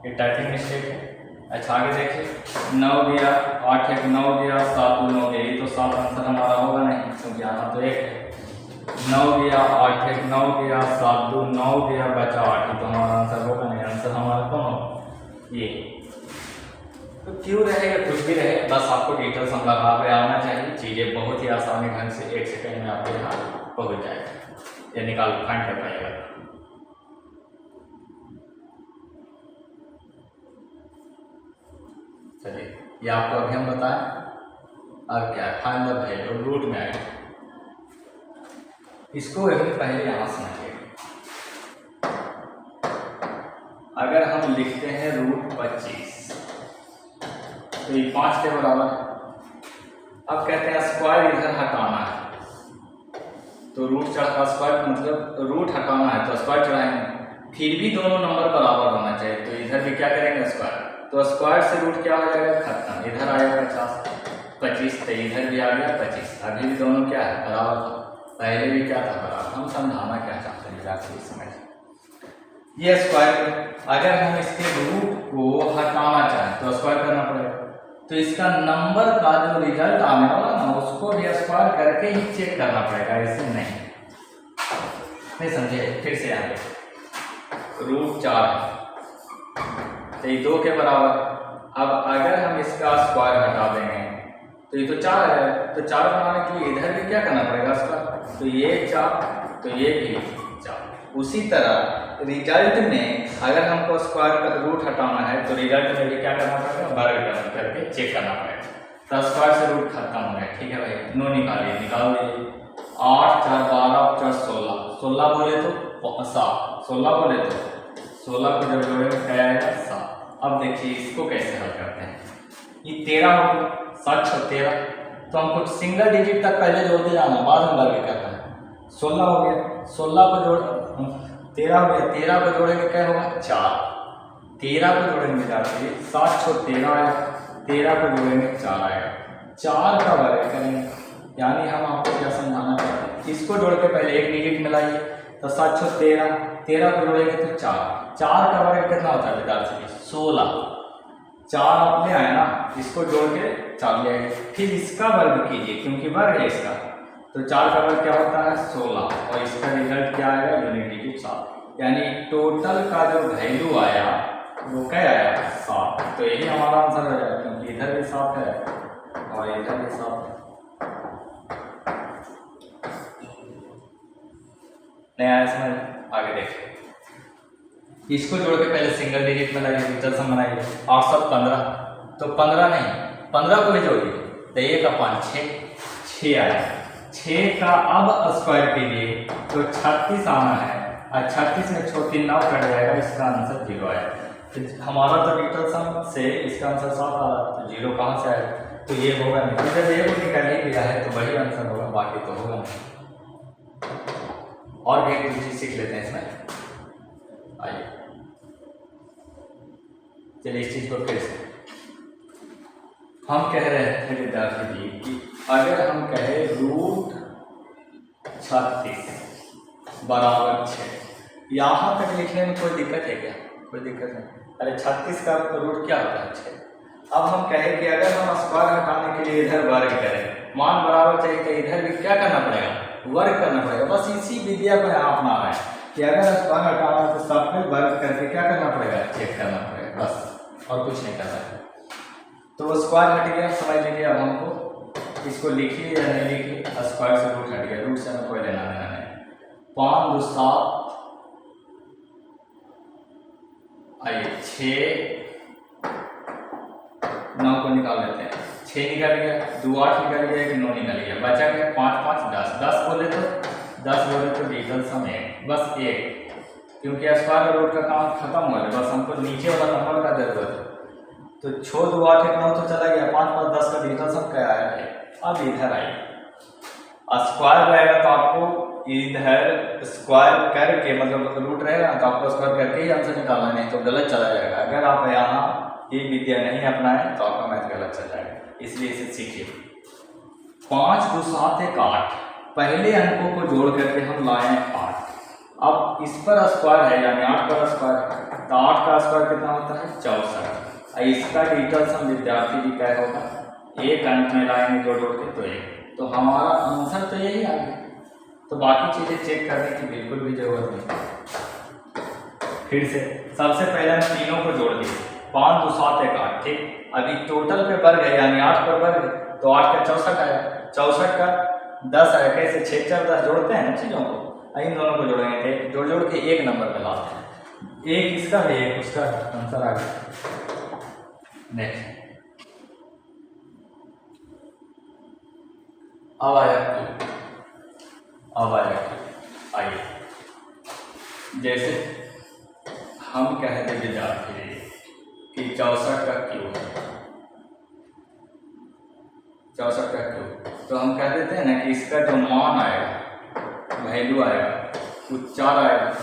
ये टाइपिंग मिस्टेक है। अच्छा आगे देखिए, 9 गया, 8 1 9 गया, 7 2 9 गया, ये तो 7 आंसर हमारा होगा नहीं, क्योंकि यहाँ तो 1 है। 9 गया 8 1 9 गया 7 2 9 गया बचा 8, तो हमारा आंसर होगा नहीं। आंसर हमारा कौन हो ये। तो क्यों रहे या कुछ भी रहे, बस आपको डिटेल्स हम लगा के आना चाहिए। चीज़ें बहुत ही आसानी ढंग से 1 सेकंड में आपके यहाँ पहुँच जाएगा या निकाल फाइंड कर पाएगा। चलिए ये आपको अभी हम बताएं। अब क्या है, फाइंड द वैल्यू रूट में आएगा। इसको अभी पहले यहाँ समझिए। अगर हम लिखते हैं रूट 25 तो ये 5 के बराबर है। अब कहते हैं स्क्वायर इधर हटाना है, तो रूट चढ़ा स्क्वायर मतलब रूट हटाना है तो स्क्वायर चढ़ाएंगे, फिर भी दोनों नंबर बराबर होना चाहिए। तो इधर भी क्या करेंगे स्क्वायर, तो स्क्वायर से रूट क्या हो जाएगा खत्म, इधर आएगा 25 तो इधर भी आ गया 25। अभी भी दोनों क्या है बराबर था, पहले भी क्या था बराबर। हम समझाना क्या चाहते हैं आपको समझ। ये स्क्वायर अगर हम इसके रूट को हटाना चाहें तो स्क्वायर करना पड़ेगा। तो इसका नंबर का जो रिजल्ट आने वाला ना उसको भी स्क्वायर करके ही चेक करना पड़ेगा, ऐसे नहीं समझे। फिर से आगे रूट 4 तो ये 2 के बराबर। अब अगर हम इसका स्क्वायर हटा देंगे तो ये तो 4 है, तो 4 बनाने के लिए इधर भी क्या करना पड़ेगा स्क्वायर, तो ये 4 तो ये भी 4। उसी तरह रिजल्ट में अगर हमको स्क्वायर का रूट हटाना है तो रिजल्ट में भी क्या करना पड़ेगा वर्ग करके चेक करना पड़ेगा। तो स्क्वायर से रूट खत्म हो गया, ठीक है भाई। 9 निकालिए, निकाल दीजिए। 8 4 12 4 16, 16 बोले तो 7, 16 बोले तो 16 को जब जोड़ेंगे क्या आएगा 7। अब देखिए इसको कैसे हल करते हैं। ये 13 हो गया, 7 6 13, तो हमको सिंगल डिजिट तक पहले जोड़ते जाना, बाद में वर्ग करना है। 16 हो गया, 16 को जोड़ 13 हो गया, 13 को जोड़ेंगे क्या होगा 4, 13 को जोड़ेंगे 4 से 7 6 13 आएगा, 13 को जोड़ेंगे 4 आएगा, 4 का वर्ग करेंगे। यानी हम आपको क्या समझाना चाहते हैं, इसको जोड़ के पहले एक डिजिट मिलाइए तो 7 6 13, 13 को जोड़ेंगे तो 4, 4 का वर्ग कितना होता है विद्यार्थी 16, 4 आप ले आए ना, इसको जोड़ के 4 ले आए। फिर इसका वर्ग कीजिए क्योंकि वर्ग है इसका, तो 4 का वर्ग क्या होता है 16 और इसका रिजल्ट क्या आएगा यूनिट डिजिट 7। यानी टोटल का जो वैल्यू आया वो क्या आया 7। तो यही हमारा आंसर हो जाएगा क्योंकि इधर भी 7 है और इधर भी 7 है। नहीं आया समझ, आगे देखिए। इसको जोड़ के पहले सिंगल डिजिट में लगाइए, डिजिटल बनाइए। 8 7 15, तो 15 नहीं 15 को भी जोड़िए तो 1 का 5 6 आया। 6 का अब स्क्वायर कीजिए तो 36 आना है और 36 में 3 9 कट जाएगा, इसका आंसर 0 आएगा। तो हमारा तो डिजिटल सम से इसका आंसर 7 आ रहा, तो 0 कहाँ से आएगा, तो ये होगा नहीं। जब ये को निकाल ही दिया है तो वही आंसर होगा, बाकी तो होगा नहीं। और भी एक चीज सीख लेते हैं इसमें, आइए चलिए इस चीज को फिर से हम कह रहे थे विद्यार्थी जी कि अगर हम कहें रूट 36 बराबर 6, यहाँ तक लिखने में कोई दिक्कत है क्या, कोई दिक्कत नहीं। अरे 36 का रूट क्या होता है 6। अब हम कहें कि अगर हम स्क्वायर हटाने के लिए इधर वर्ग करें, मान बराबर चाहिए तो इधर भी क्या करना पड़ेगा वर्ग करना पड़ेगा। बस इसी विद्या को अपना रहा है कि अगर स्क्वायर हटाना है तो सब में वर्ग करके क्या करना पड़ेगा चेक करना पड़ेगा, बस और कुछ नहीं करना है। तो स्क्वायर हट गया, समझ लीजिए। अब हमको इसको लिखिए या नहीं लिखिए, स्क्वायर से रूट हट गया, रूट से हमें कोई लेना देना नहीं। 5 2 7, आइए 6 9 को निकाल लेते हैं। 6 निकल गया, 2 8 निकल गया, 1 9 निकल गया, बचा गया 5 5 10, 10 बोले तो डिजिटल सम 1, बस 1, क्योंकि स्क्वायर रूट का काम खत्म हो गया, बस हमको नीचे वाला नंबर का जरूरत है। तो 6 2 8 1 9 तो चला गया, 5 5 10 का डिजिटल सम क्या आया है। अब इधर आइए, स्क्वायर रहेगा तो आपको इधर स्क्वायर करके मतलब रूट रहेगा तो आपको स्क्वायर करके ही आंसर निकालना, नहीं तो गलत चला जाएगा। अगर आप यहाँ ये विद्या नहीं अपनाएं तो आपका मैथ गलत चल जाएगा, इसलिए इसे सीखिए। 5 2 7 1 8, पहले अंकों को जोड़ करके हम लाए 8। अब इस पर स्क्वायर है यानी 8 पर स्क्वायर है, तो 8 का स्क्वायर कितना होता है 64। इसका डिजिटल सम विद्यार्थी जी क्या होगा, एक अंक में लाएंगे जोड़ जोड़ के तो 1, तो हमारा आंसर तो यही आ गया। तो बाकी चीज़ें चेक करने की बिल्कुल भी जरूरत नहीं। फिर से सबसे पहले हम तीनों को जोड़ दिए, 5 2 7 1 8, ठीक। अभी टोटल पे वर्ग है यानी 8 पर वर्ग है, तो 8 का 64 आया, 64 का 10 आया। कैसे 6 4 10 जोड़ते हैं ना चीज़ों को, इन दोनों को जोड़ेंगे थे, जोड़ जोड़ के एक नंबर पे लाते हैं। एक इसका है एक उसका, आंसर आ गया। नेक्स्ट अब आया क्यों, अब आया क्यों, आइए। जैसे हम कहते विद्यार्थी कि 64 का क्यों है, 64 का क्यों, तो हम कह देते हैं ना कि इसका जो मान आएगा, वैल्यू आएगा, वो 4 आएगा,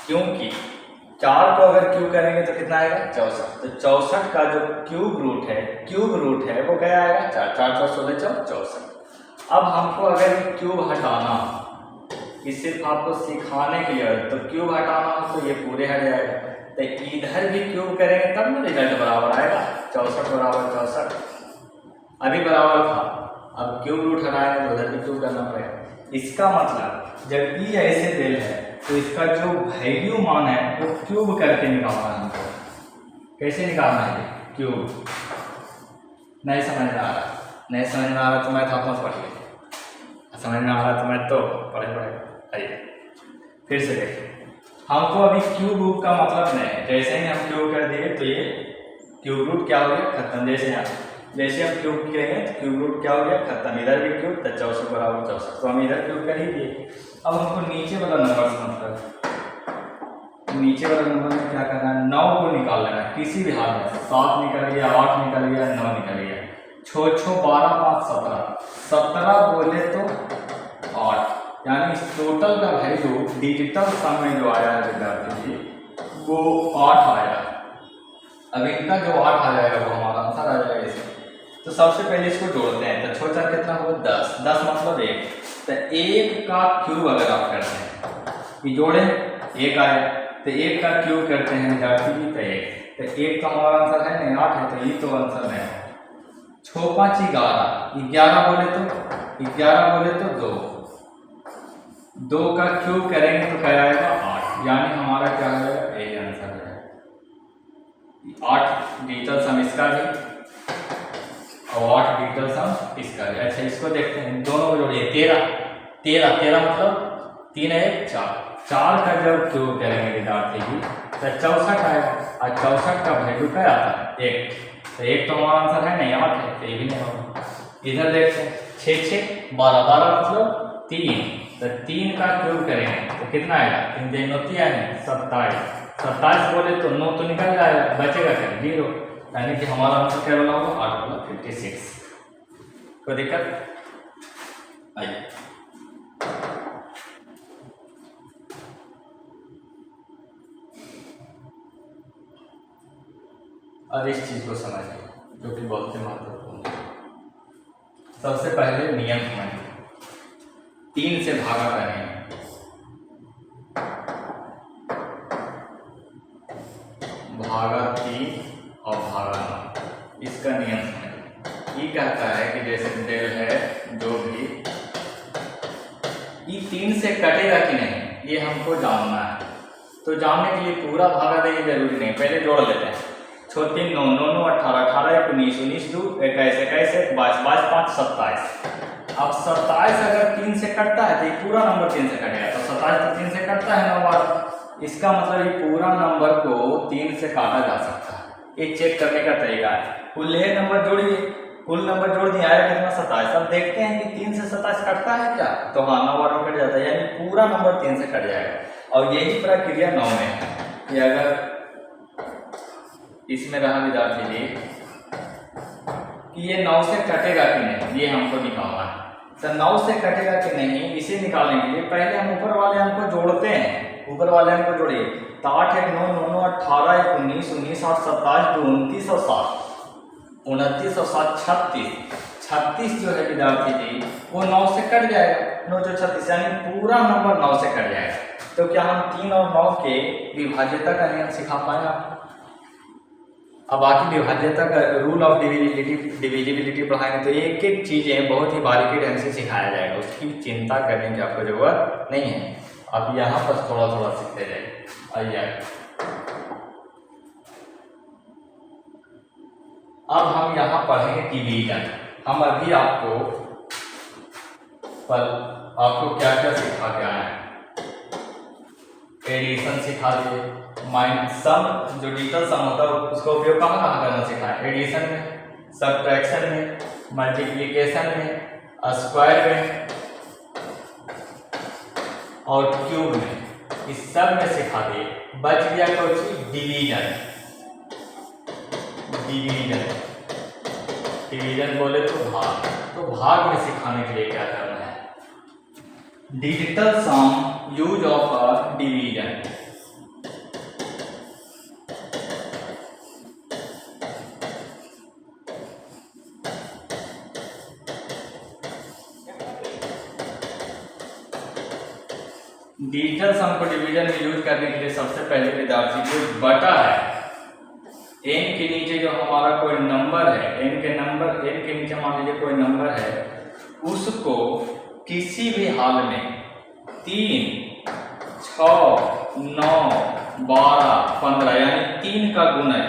क्योंकि 4 को अगर क्यूब करेंगे तो कितना आएगा 64। तो 64 का जो क्यूब रूट है वो क्या आएगा 4, 4 4 16 64। अब हमको अगर क्यूब हटाना, ये सिर्फ आपको सिखाने के लिए, तो क्यूब हटाना हो तो ये पूरे हट जाएगा, तो इधर भी क्यूब करेंगे तब ना रिजल्ट बराबर आएगा, 64 बराबर 64 अभी बराबर था। अब क्यूब रूट हटाएंगे तो उधर भी क्यूब करना पड़ेगा। इसका मतलब जब ई ऐसे दिल है तो इसका जो वैल्यू मान है वो क्यूब करके निकालना है हमको। कैसे निकालना है क्यूब, नहीं समझ में आ रहा, नहीं समझ में आ रहा तो मैं था पढ़ लीजिए, समझ में आ रहा तो मैं तो पढ़े पढ़े। आइए फिर से देखिए, हमको अभी क्यूब रूट का मतलब नहीं है, जैसे ही हम क्यूब कर दिए तो ये क्यूब रूट क्या हो गया खत्म। जैसे हम क्यूब करेंगे तो क्यूब रूट क्या हो गया खत्म, इधर भी क्यूब, तो 64 बराबर 64, तो हम इधर क्यूब कर ही दिए। अब हमको नीचे वाला नंबर से मतलब, नीचे वाला नंबर में क्या करना है, 9 को निकाल लेना है किसी भी हाल में। 7 निकल गया, 8 निकल गया, 9 निकल गया, 6 6 12 5 17, 17 बोले तो 8, यानी इस टोटल का वैल्यू डिजिटल सम में जो आया है विद्यार्थी जी वो 8 आया। अब इनका जो 8 आ जाएगा वो हमारा आंसर आ जाएगा इसमें। तो सबसे पहले इसको जोड़ते हैं, तो 6 4 कितना होगा 10, 10 मतलब 1, तो 1 का क्यूब अगर आप करते हैं, ये जोड़े 1 आया, तो 1 का क्यूब करते हैं विद्यार्थी जी तो 1, तो 1 का हमारा आंसर है नहीं 8 है, तो ये तो आंसर है। 6 5 11, 11 बोले तो 2, 2 का क्यूब करेंगे तो क्या आएगा 8, यानी हमारा क्या है यही आंसर है 8 डिजिटल सम इसका भी और 8 डिजिटल सम इसका भी। अच्छा इसको देखते हैं, दोनों को जोड़िए, 13 मतलब 3 1 4, 4 का जब क्यूब करेंगे विद्यार्थी जी तो 64 आएगा, और 64 का वैल्यू क्या आता है 1, तो 1 तो हमारा आंसर है नहीं 8 है, तो ये भी नहीं होगा। इधर देखते हैं 6 6 12, 12 मतलब 3, तो 3 का क्यूब करेंगे तो कितना आएगा 3 3 9 27, 27 बोले तो 9 तो निकल जाएगा, बचेगा क्या 0, यानी कि हमारा आंसर क्या बना होगा 8 वाला 56। कोई दिक्कत? आइए अब इस चीज को समझिए जो कि बहुत ही महत्वपूर्ण है। सबसे पहले नियम समझिए, 3 से भागा करेंगे, भागा 3 और भागा 9, इसका नियम समझिए। ये कहता है कि जैसे डेल है जो भी, ये 3 से कटेगा कि नहीं ये हमको जानना है, तो जानने के लिए पूरा भागा देंगे जरूरी नहीं, पहले जोड़ लेते हैं। 6 3 9 9 9 18 18 19 19 2 21 21 22 22 5 27। अब 27 अगर 3 से कटता है तो ये पूरा नंबर 3 से कटेगा, तो 27 तो 3 से कटता है 9 बार, इसका मतलब ये पूरा नंबर को 3 से काटा जा सकता है। ये चेक करने का तरीका है, कुल नंबर जोड़िए, कुल नंबर जोड़ दिया आया कितना 27। अब देखते हैं कि 3 से 27 कटता है क्या, तो हाँ 9 बार में कट जाता है, यानी पूरा नंबर 3 से कट जाएगा। और यही प्रक्रिया 9 में है कि अगर इसमें रहा विद्यार्थी जी कि ये 9 से कटेगा कि नहीं ये हमको निकालना है। तो 9 से कटेगा कि नहीं इसे निकालने के लिए पहले हम ऊपर वाले अंक को जोड़ते हैं, ऊपर वाले अंक को जोड़िए, तो 8 1 9 9 9 18 1 19 19 8 27 2 29 और 7 29 और 7 36, 36 जो है विद्यार्थी जी वो 9 से कट जाएगा, 9 जो 36 यानी पूरा नंबर 9 से कट जाएगा। तो क्या हम 3 और 9 के विभाज्यता का नियम सिखा पाए आपको? अब बाकी विभाज्यता का रूल ऑफ डिविजिबिलिटी पढ़ाएंगे तो एक एक चीज़ें बहुत ही बारीकी ढंग से सिखाया जाएगा, उसकी चिंता करने की आपको जरूरत नहीं है। आप यहाँ पर थोड़ा थोड़ा सीखते जाइए। आइए अब हम यहाँ पढ़ेंगे डिवीजन। हम अभी आपको क्या क्या सिखा के आए हैं। एडिशन सिखा दिए, माइनस सम जो डिजिटल सम होता है उसका उपयोग कहाँ कहाँ करना सिखाया, एडिशन में, सब्ट्रैक्शन में, मल्टीप्लिकेशन में, स्क्वायर में और क्यूब में, इस सब में सिखा दिए। बच गया कुछ डिवीजन। डिवीजन बोले तो भाग, तो भाग में सिखाने के लिए क्या करना है, digital sum use of a division. Digital sum को डिवीजन में यूज करने के लिए सबसे पहले विद्यार्थी जो बटा है, एन के नीचे जो हमारा कोई नंबर है, एन के नीचे मान लीजिए कोई नंबर है, उसको किसी भी हाल में 3, 6, 9, 12, 15 यानी 3 का गुणज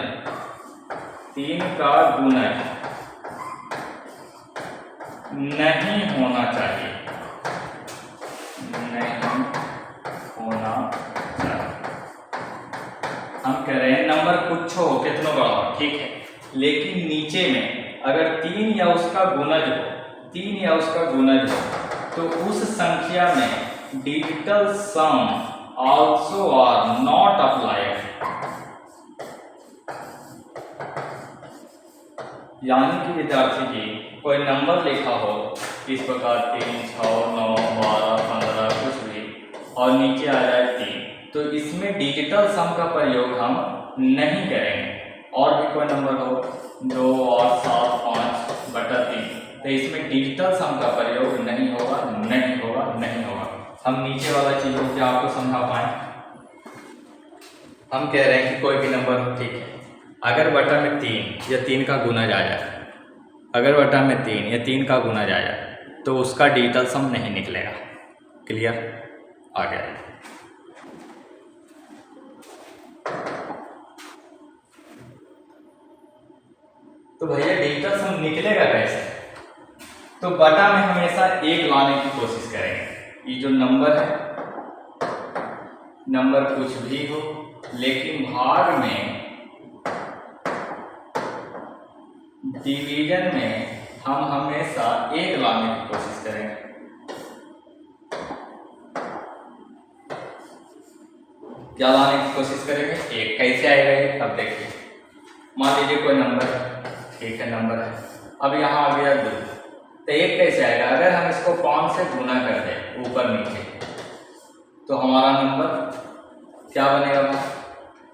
नहीं होना चाहिए, हम कह रहे हैं नंबर कुछ हो, कितना बड़ा हो, ठीक है, लेकिन नीचे में अगर 3 या उसका गुणज हो तो उस संख्या में digital sum also are not applied. यानी कि विद्यार्थी जी कोई नंबर लिखा हो इस प्रकार 3, 6, 9, 12, 15 कुछ भी और नीचे आ जाए 3, तो इसमें डिजिटल सम का प्रयोग हम नहीं करेंगे। और भी कोई नंबर हो 2 और 7, 5/3, तो इसमें डिजिटल सम का प्रयोग नहीं होगा। हम नीचे वाला चीज को क्या आपको समझा पाए। हम कह रहे हैं कि कोई भी नंबर हो, ठीक है, अगर बटा में 3 या 3 का गुणज आ जाए, अगर बटा में 3 या 3 का गुणज आ जाए तो उसका डिजिटल सम नहीं निकलेगा। क्लियर? आ गया। तो भैया डिजिटल सम निकलेगा कैसे? तो बटा में हमेशा 1 लाने की कोशिश करेंगे। ये जो नंबर है, नंबर कुछ भी हो, लेकिन भाग में डिवीजन में हम हमेशा 1 लाने की कोशिश करेंगे। क्या लाने की कोशिश करेंगे? 1। कैसे आएगा ये? अब देखिए, मान लीजिए कोई नंबर है, ठीक है, नंबर है, अब यहाँ आ गया 2, तो 1 कैसे आएगा? अगर हम इसको 5 से गुना कर दें ऊपर नीचे तो हमारा नंबर क्या बनेगा?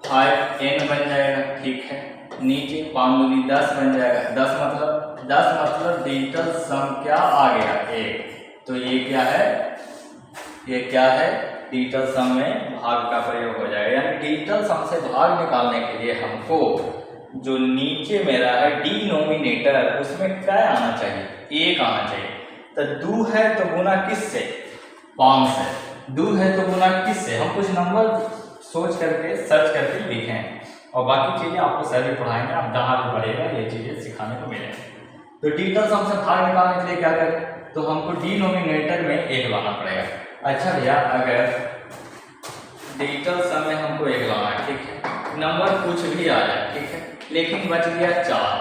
5n बन जाएगा, ठीक है, नीचे 5 दूनी 10 बन जाएगा। 10 मतलब डिजिटल सम क्या आ गया? 1। तो ये क्या है? डिजिटल सम में भाग का प्रयोग हो जाएगा। यानी डिजिटल सम से भाग निकालने के लिए हमको जो नीचे मेरा है डिनोमिनेटर, उसमें क्या आना चाहिए? 1 आना चाहिए। तो 2 है तो गुना किससे? 5 से। 2 है तो गुना किससे? हम कुछ नंबर सोच करके सर्च करके लिखें और बाकी चीजें आपको सर भी पढ़ाएंगे, आप जहाँ भी पढ़ेगा ये चीजें सिखाने को मिलेंगी। तो डिजिटल सम से भाग निकालने के लिए क्या करें? तो हमको डिनोमिनेटर में 1 लाना पड़ेगा। अच्छा भैया, अगर डिजिटल सम में हमको 1 लाना है, ठीक है, नंबर कुछ भी आ जाए, ठीक है, लेकिन बच गया 4।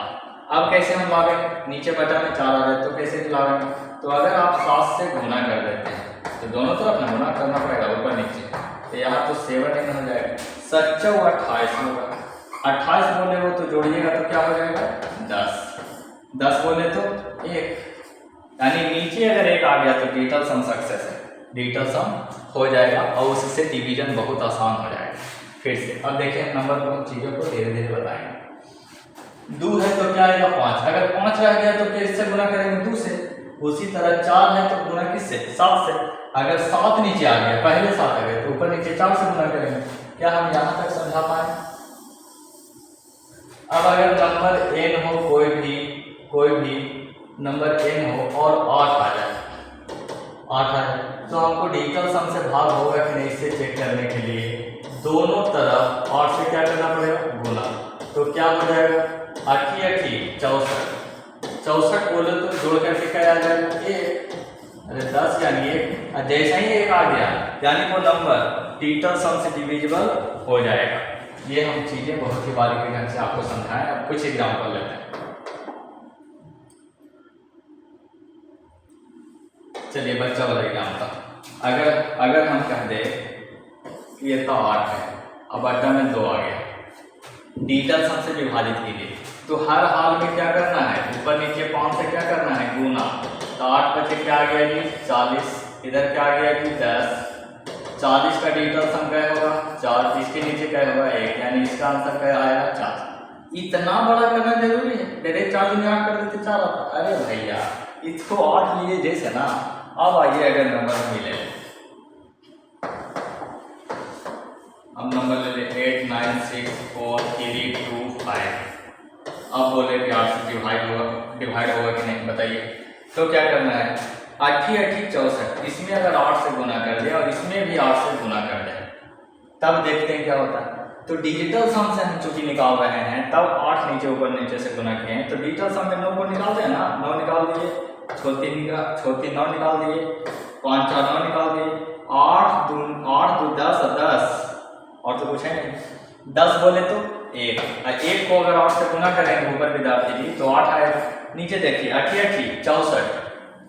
अब कैसे हम लावेंगे? नीचे बटा में 4 आ रहा है तो कैसे लावेंगे? तो अगर आप 7 से गुना कर देते हैं तो दोनों तरफ ना गुना करना पड़ेगा, ऊपर नीचे, तो यहाँ तो 7n हो जाएगा। 7 × 28 होगा। 28 बोले हो तो जोड़िएगा तो क्या हो जाएगा? 10 बोले तो 1, यानी नीचे अगर 1 आ गया तो डिजिटल सम सक्सेस है, डिजिटल सम हो जाएगा और उससे डिवीजन बहुत आसान हो जाएगा। फिर से अब देखिए नंबर को, चीज़ों को धीरे धीरे बताएंगे। 2 है तो क्या आएगा? 5। अगर 5 रह गया तो किससे गुना करेंगे? 2 से। उसी तरह 4 है तो गुना किससे? 7 से। अगर 7 नीचे आ गया, पहले 7 आ गए तो ऊपर नीचे 4 से गुना करेंगे। क्या हम यहाँ तक समझा पाए? अब अगर नंबर n हो, कोई भी नंबर n हो और 8 आ जाए, तो हमको डिजिटल सम से भाग होगा कि नहीं इसे चेक करने के लिए दोनों तरफ 8 से क्या करना पड़ेगा, गुना। तो क्या हो जाएगा, 8 64 बोले तो जोड़ करके क्या आ जाएगा, 1, अरे 10 यानी 1। जैसा ही 1 आ गया यानी वो नंबर डिजिटल सम से डिविजिबल हो जाएगा। ये हम चीजें बहुत ही बारीकी ढंग से आपको समझाएं। अब कुछ एग्जाम्पल लेते हैं। चलिए बच्चा वाला एग्जाम्पल, अगर हम कह दे कि ये तो 8 है, अब अड्डा में 2 आ गया, डिजिटल सम से विभाजित कीजिए, तो हर हाल में क्या करना है, ऊपर नीचे 5 से क्या करना है, गुना। तो 8 बचे क्या आ गया जी 40, इधर क्या आ गया जी 10, 40 का डिजिटल सम क्या होगा 4, इसके नीचे क्या होगा 1, यानी इसका आंसर क्या आएगा 4। इतना बड़ा करना जरूरी है, डायरेक्ट 4 दूनी 8 कर देते 4 आता। अरे भैया इसको 8 लिए जैसे ना। अब आइए अगर नंबर मिले, अब नंबर ले ले 8 9 6 4 3 2 5। अब बोले कि 8 से डिवाइड होगा कि नहीं बताइए। तो क्या करना है, 8 64, इसमें अगर 8 से गुना कर दे और इसमें भी 8 से गुना कर दे, तब देखते हैं क्या होता है। तो डिजिटल सम से हम चूंकि निकाल रहे हैं, तब 8 नीचे ऊपर नीचे से गुना किए हैं, तो डिजिटल सम में 9 को निकाल दें ना, 9 निकाल दिए, छोटी 9 निकाल दिए, 5 4 9 निकाल दिए, 8 2 10 10, और तो कुछ है नहीं। 10 बोले तो 1, और 1 को अगर 8 से गुना करेंगे ऊपर विद्यार्थी जी तो 8 आएगा। नीचे देखिए 8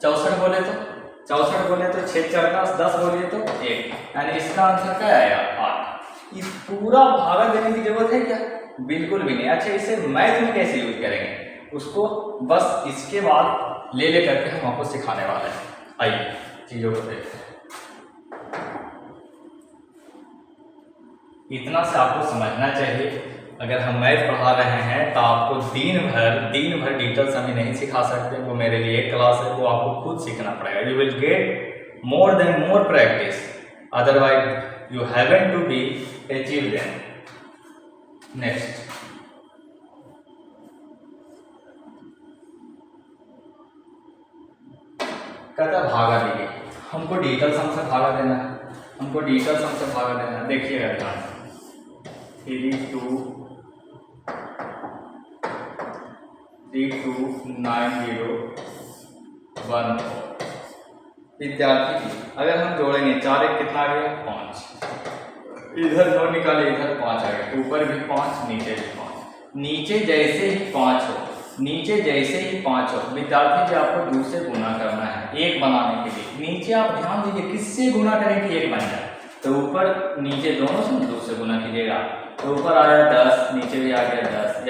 64 बोले तो 6 4 10 बोलिए तो 1, यानी इसका आंसर क्या आएगा 8। इस पूरा भागा देने की जरूरत है क्या, बिल्कुल भी नहीं। अच्छा इसे मैथ में कैसे यूज करेंगे, उसको बस इसके बाद ले करके हम आपको सिखाने वाले हैं। आइए चीजों को देखते हैं। इतना से आपको समझना चाहिए, अगर हम मैथ पढ़ा रहे हैं तो आपको दिन भर डिजिटल सम ही नहीं सिखा सकते, वो मेरे लिए एक क्लास है, वो आपको खुद सीखना पड़ेगा। You will get more practice, otherwise you haven't to be achieve them. Next कहता है भागा दीजिए, हमको डिजिटल सम से भागा देना है, देखिएगा ध्यान से 3 2 9 0 1 4। विद्यार्थी जी अगर हम जोड़ेंगे 4 1 कितना आ गया 5, इधर 9 निकाले, इधर 5 आ गया, ऊपर भी 5 नीचे भी 5। नीचे जैसे ही 5 हो विद्यार्थी जी आपको 2 से गुना करना है 1 बनाने के लिए। नीचे आप ध्यान दीजिए किससे गुना करें कि 1 बन जाए, तो ऊपर नीचे दोनों से 2 से गुना कीजिएगा, तो ऊपर आ गया 10, नीचे भी आ गया 10।